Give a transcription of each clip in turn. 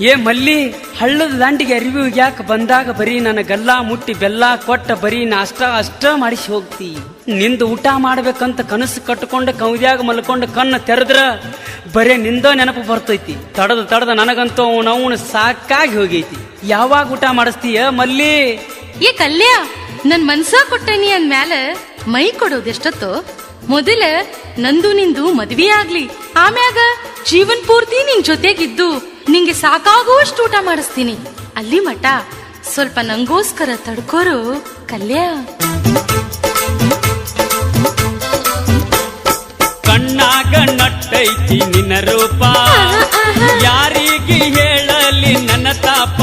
ಏ ಮಲ್ಲಿ, ಹಳ್ಳದ ದಾಂಡಿಗೆ ಅರಿವು ಯಾಕೆ ಬಂದಾಗ ಬರೀ ನನ್ನ ಗಲ್ಲ ಮುಟ್ಟಿ ಬೆಲ್ಲ ಕೊಟ್ಟ ಬರೀ ಅಷ್ಟ ಮಾಡಿಸಿ ಹೋಗ್ತಿ. ನಿಂದು ಊಟ ಮಾಡ್ಬೇಕಂತ ಕನಸು ಕಟ್ಕೊಂಡು ಕೌದ್ಯಾಗ ಮಲ್ಕೊಂಡು ಕಣ್ಣು ತೆರೆದ್ರ ಬರೇ ನಿಂದ ನೆನಪು ಬರ್ತೈತಿ. ತಡದ ನನಗಂತೂ ಅವನು ಸಾಕಾಗಿ ಹೋಗೈತಿ. ಯಾವಾಗ ಊಟ ಮಾಡಿಸ್ತೀಯ ಮಲ್ಲಿ? ಏ ಕಲ್ಯ, ನನ್ ಮನ್ಸ ಕೊಟ್ಟನಿ ಅಂದ್ಮ್ಯಾಲ ಮೈ ಕೊಡೋದೆಷ್ಟತ್ತು. ಮೊದಲ ನಂದು ನಿಂದು ಮದ್ವಿ ಆಗ್ಲಿ, ಆಮ್ಯಾಗ ಜೀವನ್ ಪೂರ್ತಿ ನಿನ್ ಜೊತೆಗಿದ್ದು ನಿಂಗೆ ಸಾಕಾಗುವಷ್ಟು ಊಟ ಮಾಡಿಸ್ತೀನಿ. ಅಲ್ಲಿ ಮಠ ಸ್ವಲ್ಪ ನಂಗೋಸ್ಕರ ತಡ್ಕೋರು ಕಲ್ಯ. ಕಣ್ಣಾಗ ನಟ್ಟೈತಿ ನಿನ್ನ ರೂಪ, ಯಾರಿಗೆ ಹೇಳಲಿ ನನ್ನ ತಾಪ.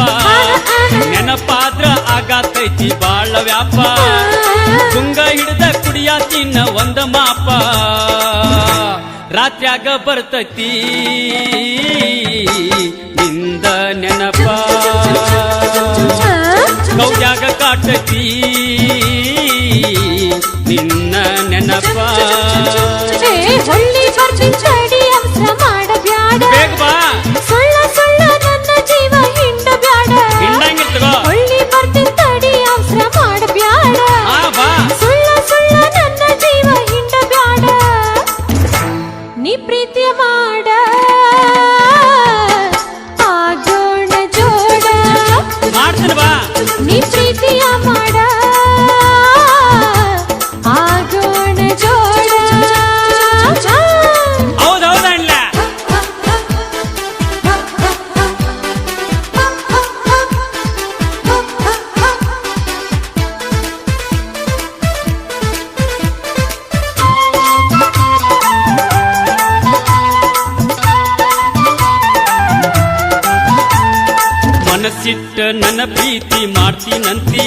ನೆನಪಾದ್ರ ಆಗತೈತಿ ಬಾಳ ವ್ಯಾಪ, ಗುಂಗ ಹಿಡ್ದ ಕುಡಿಯಾತಿನ ಒಂದ ಮಾಪ. ರಾತ್ರ್ಯಾಗ ಬರ್ತೈತಿ ನಿಂದ ನೆನಪ, ಕೌದ್ಯಾಗ ಕಾಟತಿ ನಿನ್ನ ನೆನಪ. ಬೇಗ ಬಾ, ನನ್ನ ಜೀವ ಹಿಂಡಬ್ಯಾಡ, ಹಿಂಡಂಗಿರ್ತಗೋ. ಹೊಳ್ಳಿ ಬರ್ತೀನಿ ತಡಿ, ಅವಸರ ಮಾಡಬ್ಯಾಡ. ಬಾ, ಸುಳ್ಳ ನನ್ನ ಜೀವ ಹಿಂಡಬ್ಯಾಡ. ನೀ ಪ್ರೀತಿಯ ಮಾಡ ಆಗೋಣ ಜೋಡ, ಮಾಡ್ತೀನಿ ಬಾ. ನೀ ಪ್ರೀತಿಯ ಮಾಡ ಆಗೋಣ ಜೋಡ. ಹೌದೌದಣ್ಣ. ಮನಸ್ಸಿಟ್ಟ ನನ್ನ ಪ್ರೀತಿ ಮಾಡ್ತೀನಂತಿ,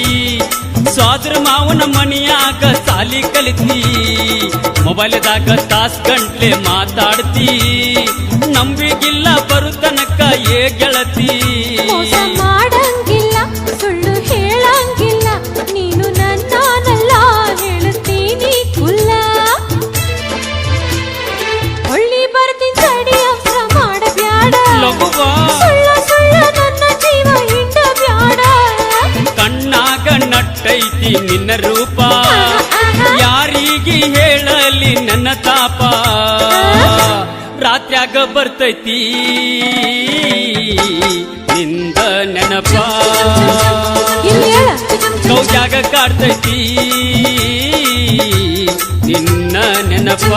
ಸ್ವಾದ್ರ ಮಾವನ ಮನಿಯಾಗ ಸಾಲಿ ಕಲಿತಿ. ಮೊಬೈಲ್ದಾಗ ತಾಸ್ ಗಂಟ್ಲೆ ಮಾತಾಡ್ತಿ, ನಂಬಿಗಿಲ್ಲ ಬರುತನಕ ಏ ಗೆಳತಿ. ಮೋಸ ಮಾಡಂಗಿಲ್ಲ, ಸುಳ್ಳು ಹೇಳಂಗಿಲ್ಲ, ನೀನು ನನ್ನಲ್ಲ ಹೇಳ್ತೀನಿ ಕುಲ್ಲ. ಹೊಳ್ಳಿ ಬರ್ತೀನಿ ತಡಿ, ಅವಸರ ಮಾಡಬ್ಯಾಡ. ಲಘುವಾ ಸುಳ್ಳ ನನ್ನ ಜೀವ ಹಿಂಡಬ್ಯಾಡ. ಕಣ್ಣಾಗ ನಟ್ಟೈತಿ ನಿನ್ನ ರೂಪ, ಯಾರಿಗೆ ಹೇಳಲಿ ನನ್ನ ತಾಪ. ರಾತ್ರ್ಯಾಗ ಬರ್ತೈತಿ ನಿಂದ ನೆನಪ, ಇಲ್ಲಿ ಹೇಳ. ಕೌದ್ಯಾಗ ಕಾಡ್ತೈತಿ ನಿನ್ನ ನೆನಪ.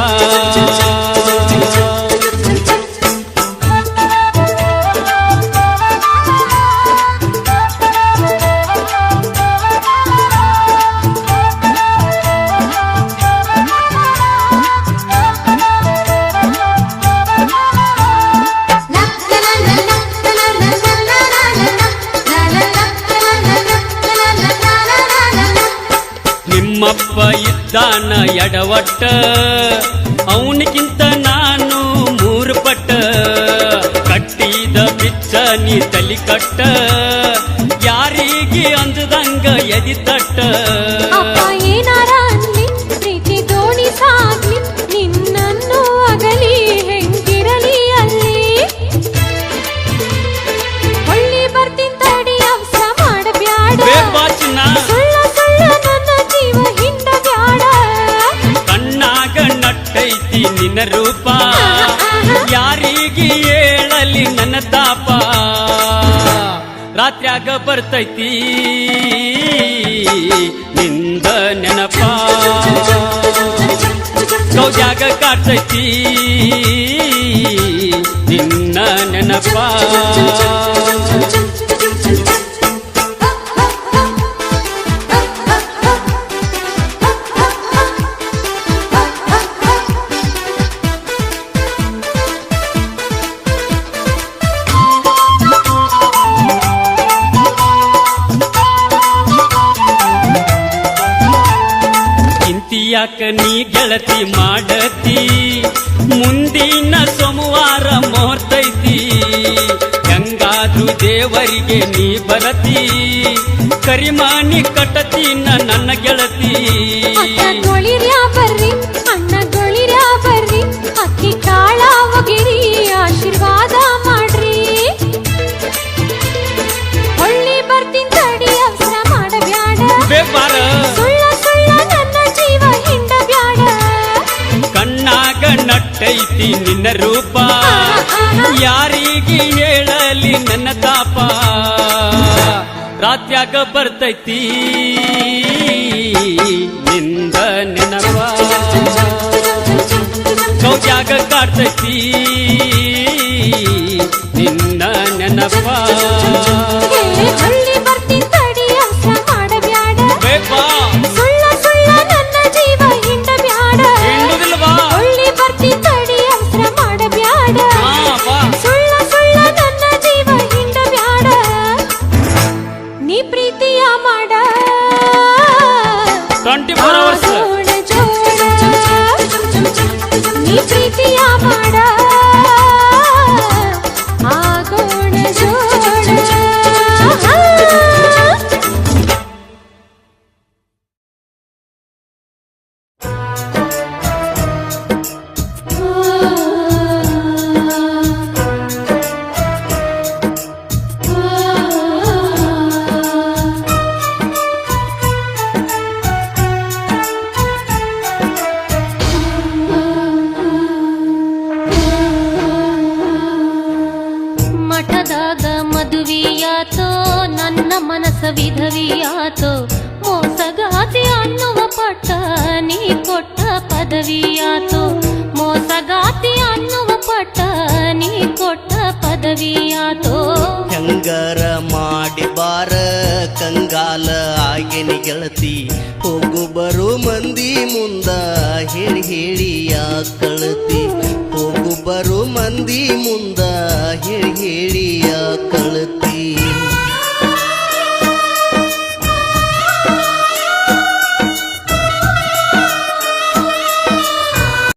ನಿಮ್ಮಪ್ಪ ಇದ್ದಾನ ಎಡವಟ್ಟ, ಅವನಿಗಿಂತ ನಾನು 3 ಪಟ್ಟ. ಕಟ್ಟಿದ ಬಿಚ್ಚ ನೀ ತಲಿ ಕಟ್ಟ, ಯಾರಿಗೆ ಅಂಜದಂಗ ಎದಿ ತಟ್ಟ. ಅಪ್ಪ ಏನಾರ ಅನ್ಲಿ, ಪ್ರೀತಿ ದೋಣಿ ಸಾಗ್ಲಿ, ನಿನ್ನನ್ನು ಅಗಲಿ ಹೆಂಗಿರಲಿ ಅಲ್ಲಿ. ಹೊಳ್ಳಿ ಬರ್ತೀನಿ ತಡಿ, ಅವಸರ ಮಾಡಬ್ಯಾಡ. ಬೇಗ ಬಾ ಚಿನ್ನ, ಸುಳ್ಳ ನನ್ನ ಜೀವ ಹಿಂಡಬ್ಯಾಡ. ಕಣ್ಣಾಗ ನಟ್ಟೈತಿ ನಿನ್ನ ರೂಪ, ಯಾರಿಗೆ ಹೇಳಲಿ ನನ್ನ ತಾಪ. ರಾತ್ರ್ಯಾಗ ಬರ್ತೈತಿ ನಿಂದ ನೆನಪ, ಕೌದ್ಯಾಗ ಕಾಡ್ತೈತಿ ನಿನ್ನ ನೆನಪ. ಯಾಕ ನೀ ಗೆಳತಿ ಮಾಡತಿ, ಮುಂದಿನ ಸೋಮವಾರ ಮುಹೂರ್ತೈತಿ. ಹೆಂಗಾದ್ರೂ ದೇವರಿಗೆ ನೀ ಬರತಿ, ಕರಿಮಾನಿ ಕಟ್ಟತೀನ ನನ್ನ ಗೆಳತಿ. ಗೊಳಿರ್ಯಾ ಬರ್ರಿ, ಅಣ್ಣ ಗೊಳಿರ್ಯಾ ಬರ್ರಿ, ಅಕ್ಕಿ ಕಾಳ ಒಗಿರಿ, ಆಶೀರ್ವಾದ ಮಾಡ್ರಿ. ಕಟ್ಟೈತಿ ನಿನ್ನ ರೂಪ ಯಾರಿಗೆ ಹೇಳಲಿ ನನ್ನ ತಾಪ ರಾತ್ಯಾಗ ಬರ್ತೈತಿ ನಿಂದ ನೆನಪ ಕೌದ್ಯಾಗ ಕಾಡ್ತೈತಿ ನಿನ್ನ ನೆನಪ ಏ ಹಳ್ಳಿ ಬರ್ತೀನಿ ತಡಿ ಅವಸರ ಮಾಡಬ್ಯಾಡ ಬೇಪಾ ಸುಳ್ಳ ಸುಳ್ಳ ನನ್ನ ಜೀವ ಹಿಂಡಬ್ಯಾಡ ಹಿಂಡುದಿಲ್ವಾ ಹಳ್ಳಿ ಬರ್ತೀನಿ ತಡಿ ಅವಸರ ಮಾಡಬ್ಯಾಡ ಹಾ ಬಾ ಸುಳ್ಳ ಸುಳ್ಳ ನನ್ನ ಜೀವ ಹಿಂಡಬ್ಯಾಡ ನೀ ಪ್ರೀತಿಯ ಮಾಡ 24 hours ಆಗೋಣ ಜೋಡ ನೀ ಪ್ರೀತಿಯ ಮಾಡ ಆಗೋಣ ಜೋಡ ಮಠದಾಗ ಮದುವೆಯಾತೋ ನನ್ನ ಮನಸ್ಸ ವಿಧವಿಯಾತೋ ಮೋಸಗಾತಿ ಅನ್ನುವ ಪಟ್ಟ ನೀ ಕೊಟ್ಟ ಪದವಿಯಾತೋ ಮೋಸಗಾತಿ ಅನ್ನುವ ಪಟ್ಟ ನೀ ಕೊಟ್ಟ ಪದವಿಯಾತೋ ಹೆಂಗರ ಮಾಡಿ ಬಾರ ಕಂಗಾಲ ಆಗೇನಿ ಗೆಳತಿ ಹೋಗು ಬರು ಮಂದಿ ಮುಂದ ಹೇಳಿ ಹೇಳಿ ಕಳತಿ ಹೋಗು ಬರು ಮಂದಿ ಮುಂದ